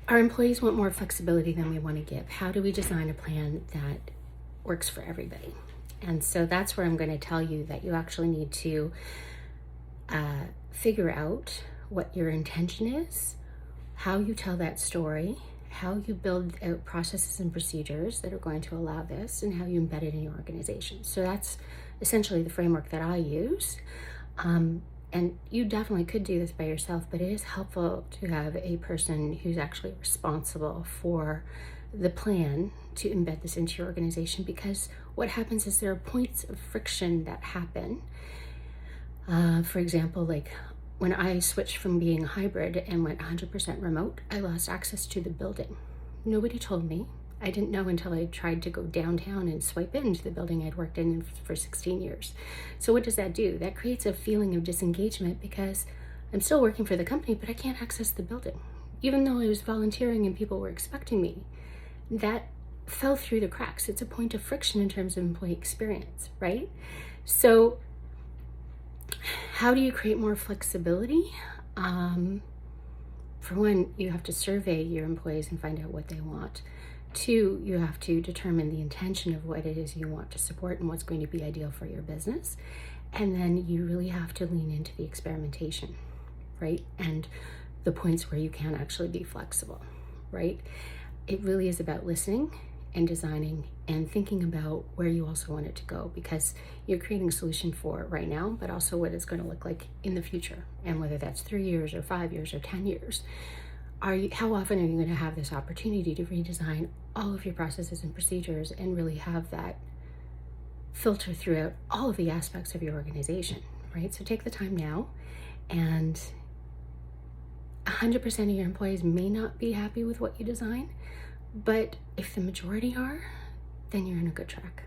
Our employees want more flexibility than we want to give. How do we design a plan that works for everybody? And so that's where I'm going to tell you that you actually need to figure out what your intention is, how you tell that story, how you build out processes and procedures that are going to allow this, and how you embed it in your organization. So that's essentially the framework that I use. And you definitely could do this by yourself, but it is helpful to have a person who's actually responsible for the plan to embed this into your organization, because what happens is there are points of friction that happen. For example, like when I switched from being hybrid and went 100% remote, I lost access to the building. Nobody told me. I didn't know until I tried to go downtown and swipe into the building I'd worked in for 16 years. So what does that do? That creates a feeling of disengagement because I'm still working for the company, but I can't access the building. Even though I was volunteering and people were expecting me, that fell through the cracks. It's a point of friction in terms of employee experience, right? So how do you create more flexibility? For one, you have to survey your employees and find out what they want. Two, you have to determine the intention of what it is you want to support and what's going to be ideal for your business. And then you really have to lean into the experimentation, right? And the points where you can actually be flexible, right? It really is about listening and designing and thinking about where you also want it to go, because you're creating a solution for right now, but also what it's going to look like in the future, and whether that's 3 years or 5 years or 10 years. How often are you going to have this opportunity to redesign all of your processes and procedures and really have that filter throughout all of the aspects of your organization, right? So take the time now, and 100% of your employees may not be happy with what you design, but if the majority are, then you're on a good track.